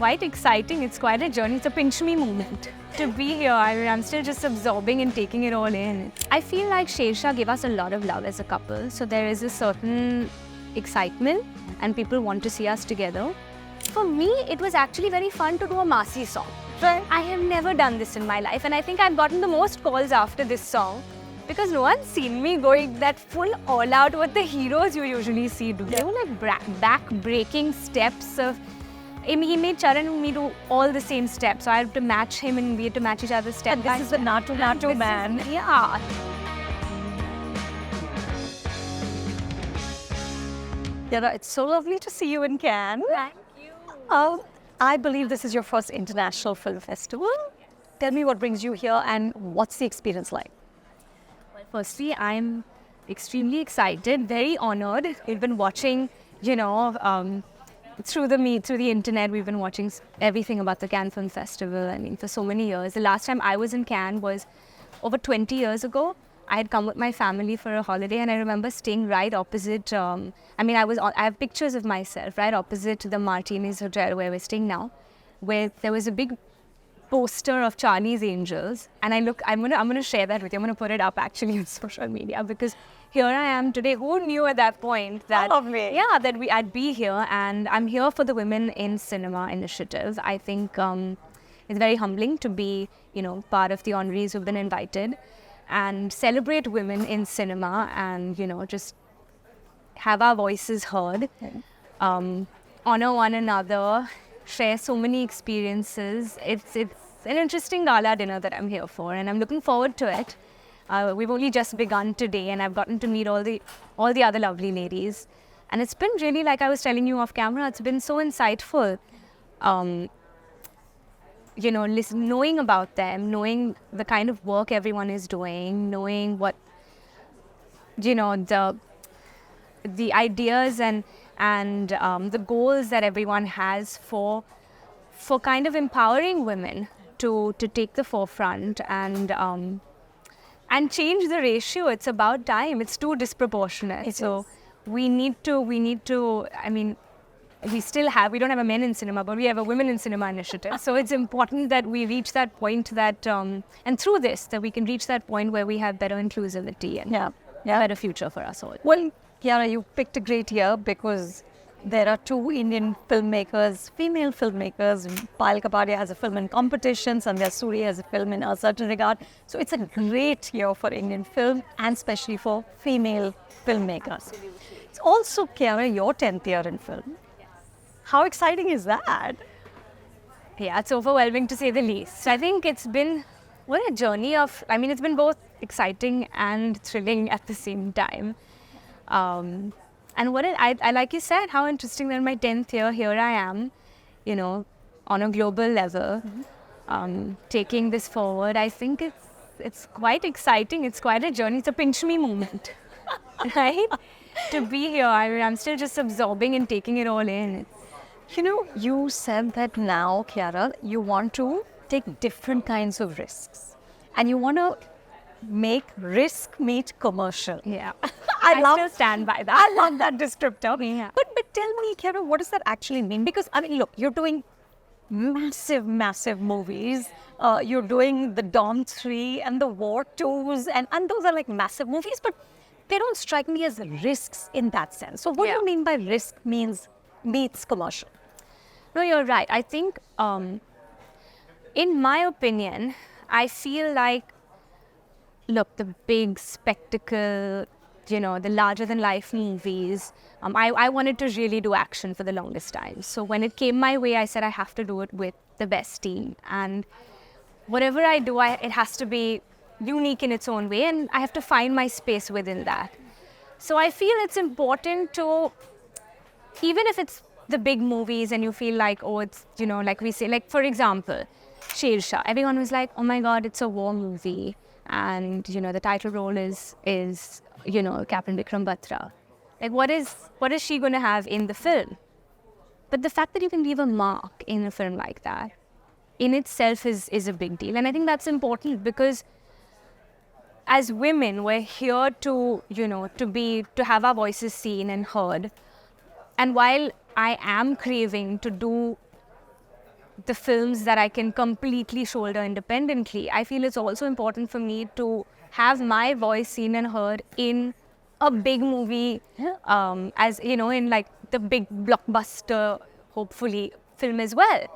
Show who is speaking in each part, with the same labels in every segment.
Speaker 1: quite exciting. It's quite a journey. It's a pinch me moment to be here. I'm still just absorbing and taking it all in. I feel like Shersha gave us a lot of love as a couple. So there is a certain excitement and people want to see us together. For me, it was actually very fun to do a Masi song.
Speaker 2: Right.
Speaker 1: I have never done this in my life, and I think I've gotten the most calls after this song because no one's seen me going that full all out what the heroes you usually see do. They were like back-breaking steps of... he made Charan and me do all the same steps, so I had to match him and we had to match each other's steps.
Speaker 2: And this is the Natu man.
Speaker 1: Yeah.
Speaker 2: Kiara, it's so lovely to see you in Cannes.
Speaker 1: Thank you.
Speaker 2: I believe this is your first international film festival. Tell me what brings you here and what's the experience like?
Speaker 1: Well, firstly, I'm extremely excited, very honored. We've been watching, through the internet, we've been watching everything about the Cannes Film Festival, for so many years. The last time I was in Cannes was over 20 years ago. I had come with my family for a holiday and I remember staying right opposite, I have pictures of myself right opposite the Martinis Hotel where we're staying now, where there was a big poster of Charlie's Angels, and I'm gonna share that with you. I'm gonna put it up actually on social media because here I am today. Who knew at that point that I'd be here, and I'm here for the Women in Cinema initiative. I think it's very humbling to be, part of the honorees who've been invited and celebrate women in cinema and, just have our voices heard, honor one another, share so many experiences. It's an interesting gala dinner that I'm here for, and I'm looking forward to it. We've only just begun today, and I've gotten to meet all the other lovely ladies. And it's been really, like I was telling you off camera, it's been so insightful. Knowing about them, knowing the kind of work everyone is doing, knowing what, the ideas and the goals that everyone has for kind of empowering women to take the forefront and change the ratio. It's about time. It's too disproportionate. We need to, we don't have a men in cinema, but we have a women in cinema initiative. So it's important that we reach that point that, and through this, that we can reach that point where we have better inclusivity and better future for us all.
Speaker 2: Well, Kiara, you picked a great year because there are two Indian filmmakers, female filmmakers. Payal Kapadia has a film in competition, Sandhya Suri has a film in A Certain Regard. So it's a great year for Indian film and especially for female filmmakers.
Speaker 1: Absolutely.
Speaker 2: It's also, Kiara, your 10th year in film. How exciting is that?
Speaker 1: Yeah, it's overwhelming to say the least. I think it's been a journey of, it's been both exciting and thrilling at the same time. And I like you said, how interesting that in my 10th year, here I am, on a global level, taking this forward. I think it's quite exciting. It's quite a journey. It's a pinch me moment, right? To be here, I'm still just absorbing and taking it all in.
Speaker 2: You said that now, Kiara, you want to take different kinds of risks. And you want to make risk meet commercial.
Speaker 1: Yeah. I still stand by that.
Speaker 2: I love that descriptor.
Speaker 1: Yeah.
Speaker 2: But tell me, Kiara, what does that actually mean? Because, look, you're doing massive movies. You're doing the Dawn 3 and the War 2s, and those are like massive movies, but they don't strike me as risks in that sense. So what do you mean by risk meets commercial?
Speaker 1: No, you're right. I think, in my opinion, I feel like, look, the big spectacle, the larger-than-life movies, I wanted to really do action for the longest time. So when it came my way, I said I have to do it with the best team. And whatever I do, it has to be unique in its own way, and I have to find my space within that. So I feel it's important to, even if it's the big movies and you feel like, it's, like we say, like for example, Shersha, everyone was like, oh my God, it's a war movie. And, the title role is Captain Vikram Batra. Like, what is she going to have in the film? But the fact that you can leave a mark in a film like that, in itself is a big deal. And I think that's important because as women, we're here to, to have our voices seen and heard. And while I am craving to do the films that I can completely shoulder independently, I feel it's also important for me to have my voice seen and heard in a big movie, as you know, in like the big blockbuster, hopefully, film as well.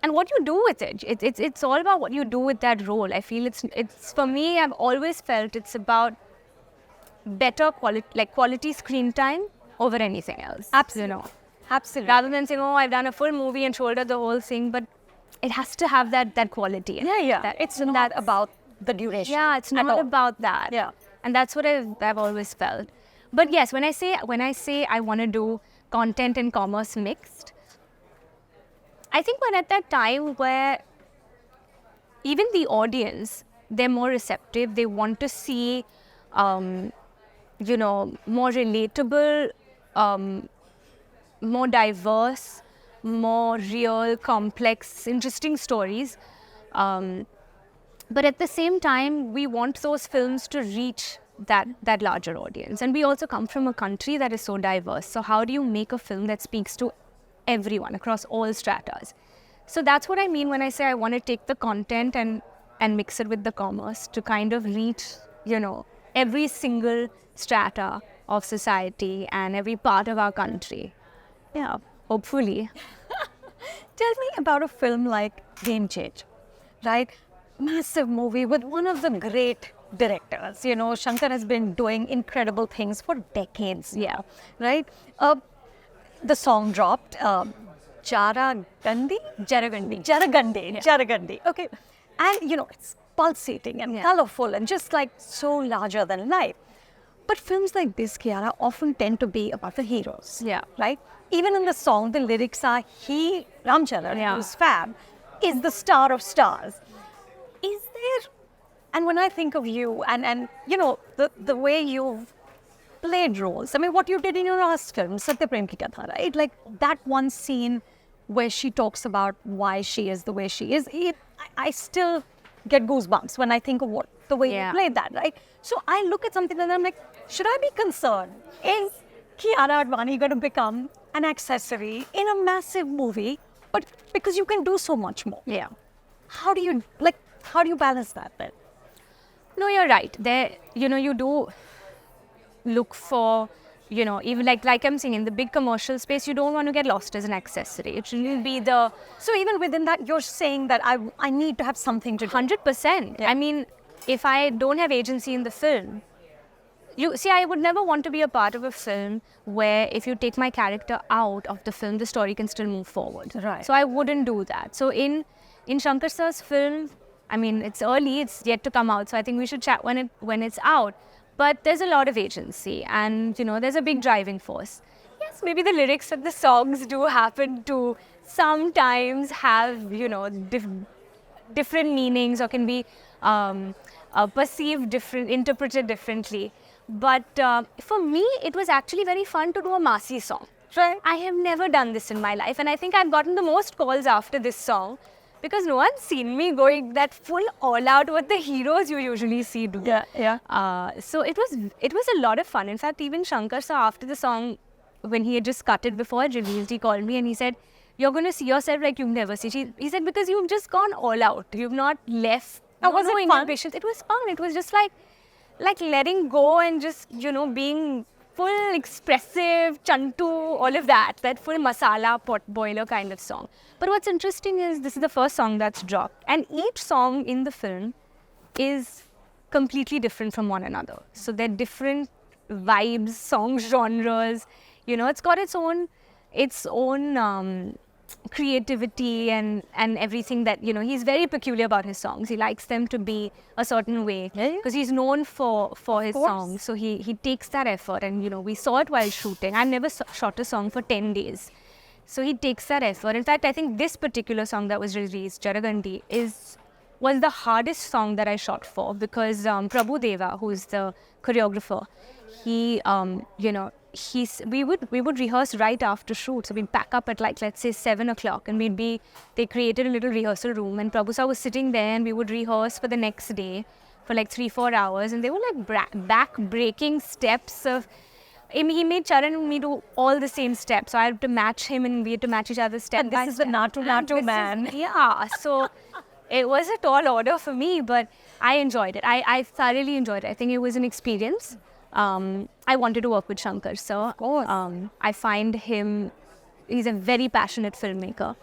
Speaker 1: And what you do with it, it's all about what you do with that role. I feel it's for me, I've always felt it's about better quality screen time over anything else.
Speaker 2: Absolutely.
Speaker 1: You know,
Speaker 2: Absolutely.
Speaker 1: rather than saying, oh, I've done a full movie and shouldered the whole thing, but it has to have that quality.
Speaker 2: It's not about the duration.
Speaker 1: Yeah, it's not about that.
Speaker 2: Yeah.
Speaker 1: And that's what I've always felt. But yes, when I say I want to do content and commerce mixed, I think we're at that time where even the audience, they're more receptive. They want to see, more relatable, more diverse, more real, complex, interesting stories. But at the same time, we want those films to reach that larger audience. And we also come from a country that is so diverse. So how do you make a film that speaks to everyone across all stratas? So that's what I mean when I say I want to take the content and mix it with the commerce to kind of reach, every single strata of society and every part of our country. Yeah, hopefully.
Speaker 2: Tell me about a film like Game Change, right? Massive movie with one of the great directors. Shankar has been doing incredible things for decades. Yeah, right? The song dropped. Jaragandi. Okay. And, it's pulsating and colorful and just like so larger than life. But films like this, Kiara, often tend to be about the heroes.
Speaker 1: Yeah.
Speaker 2: Right? Even in the song, the lyrics are, Ramcharan, who's fab, is the star of stars. Is there, and when I think of you and the way you've played roles, I mean, what you did in your last film, Satya Prem Ki Katha, right? Like that one scene where she talks about why she is the way she is, I still get goosebumps when I think of the way you played that, right? So I look at something and I'm like, should I be concerned? Is Kiara Advani going to become an accessory in a massive movie? But because you can do so much more.
Speaker 1: Yeah.
Speaker 2: How do you balance that then?
Speaker 1: No, you're right. There, you do look for, even like I'm saying, in the big commercial space, you don't want to get lost as an accessory. It shouldn't be the...
Speaker 2: So even within that, you're saying that I need to have something to do.
Speaker 1: 100%. Yeah. I mean, if I don't have agency in the film, I would never want to be a part of a film where if you take my character out of the film, the story can still move forward.
Speaker 2: Right.
Speaker 1: So I wouldn't do that. So in Shankar sir's film, I mean, it's early, it's yet to come out, so I think we should chat when it's out. But there's a lot of agency and, there's a big driving force. Yes, maybe the lyrics of the songs do happen to sometimes have, different meanings or can be perceived interpreted differently. But for me, it was actually very fun to do a Masi song.
Speaker 2: Right.
Speaker 1: I have never done this in my life, and I think I've gotten the most calls after this song because no one's seen me going that full all out what the heroes you usually see do.
Speaker 2: Yeah.
Speaker 1: So it was a lot of fun. In fact, even Shankar sir, after the song, when he had just cut it before it released, he called me and he said, "You're going to see yourself like you've never seen." He said, because you've just gone all out. You've not left.
Speaker 2: Was it fun?
Speaker 1: It was fun. It was just like letting go and just, being full expressive, chantu, all of that full masala pot boiler kind of song. But what's interesting is this is the first song that's dropped, and each song in the film is completely different from one another. So they're different vibes, song genres. It's got its own creativity and everything that, he's very peculiar about his songs. He likes them to be a certain way because he's known for his songs. So he takes that effort and, we saw it while shooting. I've never shot a song for 10 days. So he takes that effort. In fact, I think this particular song that was released, Jaragandi, was the hardest song that I shot for because Prabhu Deva, who's the choreographer, he, we would rehearse right after shoot. So we'd pack up at let's say 7 o'clock and they created a little rehearsal room and Prabhu sir was sitting there and we would rehearse for the next day for 3-4 hours and they were back-breaking steps of, he made Charan and me do all the same steps. So I had to match him and we had to match each other's steps.
Speaker 2: And this is the Natu man.
Speaker 1: Yeah. So it was a tall order for me, but I enjoyed it. I thoroughly enjoyed it. I think it was an experience. I wanted to work with Shankar. So I find he's a very passionate filmmaker.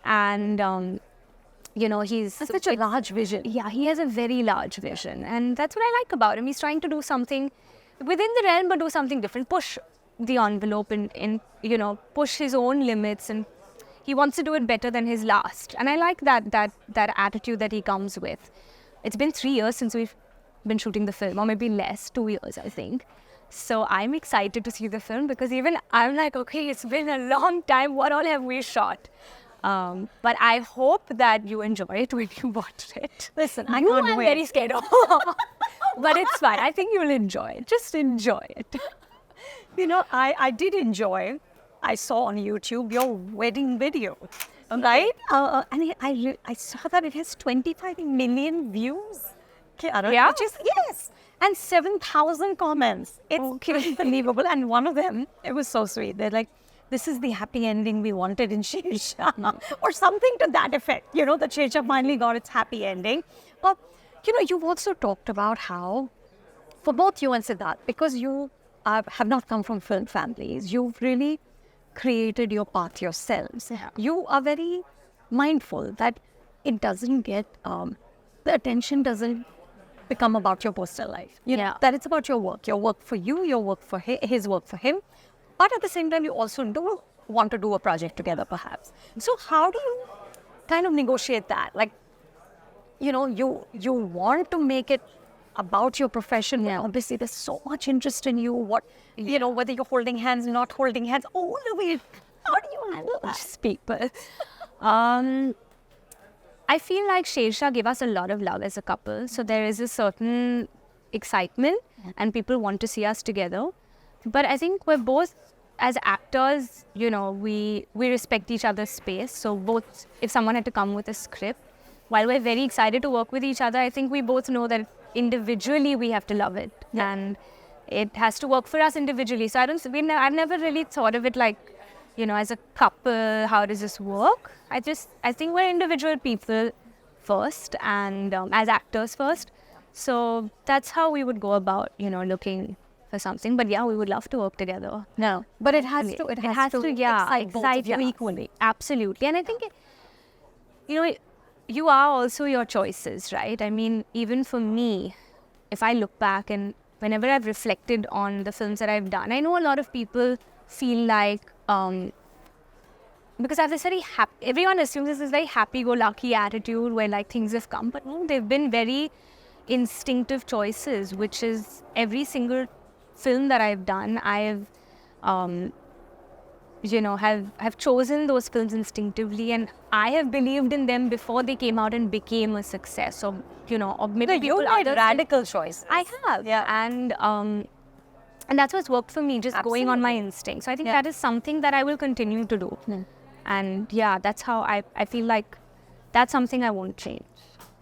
Speaker 1: And, he's
Speaker 2: such a large vision.
Speaker 1: Yeah, he has a very large vision. And that's what I like about him. He's trying to do something within the realm, but do something different. Push the envelope and push his own limits. And he wants to do it better than his last. And I like that attitude that he comes with. It's been 3 years since we've been shooting the film, or maybe less, 2 years, I think. So I'm excited to see the film because even I'm like, okay, it's been a long time. What all have we shot? But I hope that you enjoy it when you watch it.
Speaker 2: Listen,
Speaker 1: I'm very scared of. But it's fine. I think you'll enjoy it. Just enjoy it.
Speaker 2: I did enjoy. I saw on YouTube your wedding video, right? And I saw that it has 25 million views. Kiara,
Speaker 1: Yeah?
Speaker 2: which is, yes. And 7,000 comments. It's unbelievable. And one of them, it was so sweet. They're like, this is the happy ending we wanted in Shersha. Or something to that effect. That Shersha finally got its happy ending. But, you've also talked about how, for both you and Siddharth, because you have not come from film families, you've really created your path yourselves.
Speaker 1: Yeah.
Speaker 2: You are very mindful that it doesn't get, the attention doesn't become about your personal life. That it's about your work for you, your work for his work for him. But at the same time, you also do want to do a project together, perhaps. So how do you kind of negotiate that? Like, you want to make it about your profession. Yeah. Obviously, there's so much interest in you. Whether you're holding hands, not holding hands, all of it. How do you handle that?
Speaker 1: People. I feel like Shersha gave us a lot of love as a couple. So there is a certain excitement and people want to see us together. But I think we're both, as actors, we respect each other's space. So both, if someone had to come with a script, while we're very excited to work with each other, I think we both know that individually we have to love it. Yeah. And it has to work for us individually. So I've never really thought of it like, as a couple, how does this work? I think we're individual people first and as actors first. So that's how we would go about, looking for something. But yeah, we would love to work together.
Speaker 2: No, but it has to excite you equally.
Speaker 1: Absolutely. And I think, you are also your choices, right? I mean, even for me, if I look back and whenever I've reflected on the films that I've done, I know a lot of people feel like, because I have this everyone assumes this very happy-go-lucky attitude where like things have come, but no, they've been very instinctive choices, which is every single film that I've done, I've, have chosen those films instinctively, and I have believed in them before they came out and became a success. Or maybe
Speaker 2: you made radical choices.
Speaker 1: I have,
Speaker 2: yeah,
Speaker 1: and that's what's worked for me, just going on my instinct. So I think that is something that I will continue to do. And that's how I feel like that's something I won't change.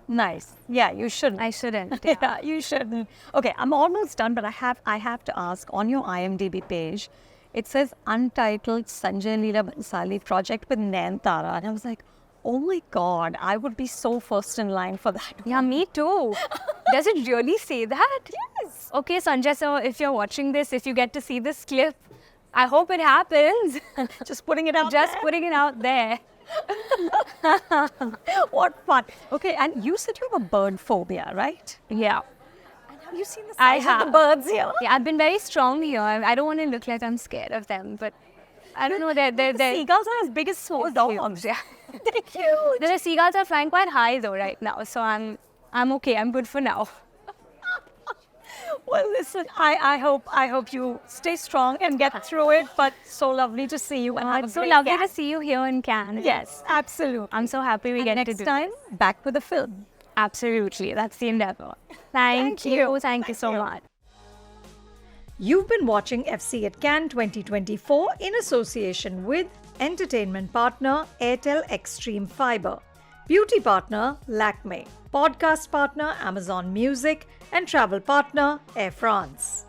Speaker 2: Nice. Yeah, you shouldn't.
Speaker 1: I shouldn't.
Speaker 2: Yeah, you shouldn't. Okay, I'm almost done, but I have to ask, on your IMDb page, it says Untitled Sanjay Leela Bhansali project with Nayanthara. And I was like, oh my God, I would be so first in line for that.
Speaker 1: Yeah, me too. Does it really say that?
Speaker 2: Yes.
Speaker 1: Okay, Sanjay, so if you're watching this, if you get to see this clip, I hope it happens.
Speaker 2: Just putting it out
Speaker 1: putting it out there.
Speaker 2: What fun. Okay, and you said you have a bird phobia, right?
Speaker 1: Yeah.
Speaker 2: And have you seen the size of the birds here?
Speaker 1: Yeah, I've been very strong here. I don't want to look like I'm scared of them, but I don't know. They're
Speaker 2: seagulls are as big as small dogs.
Speaker 1: Yeah.
Speaker 2: They're cute.
Speaker 1: The seagulls are flying quite high though right now, so I'm okay. I'm good for now.
Speaker 2: Well, listen, I hope you stay strong and get through it. But so lovely to see you. And
Speaker 1: it's so lovely to see you here in Cannes.
Speaker 2: Yes, absolutely.
Speaker 1: I'm so happy we get to do
Speaker 2: next time, back with a film.
Speaker 1: Absolutely. That's the endeavor. Thank you. Thank you so much.
Speaker 2: You've been watching FC at Cannes 2024 in association with entertainment partner Airtel Xstream Fiber, beauty partner Lakme, podcast partner Amazon Music, and travel partner Air France.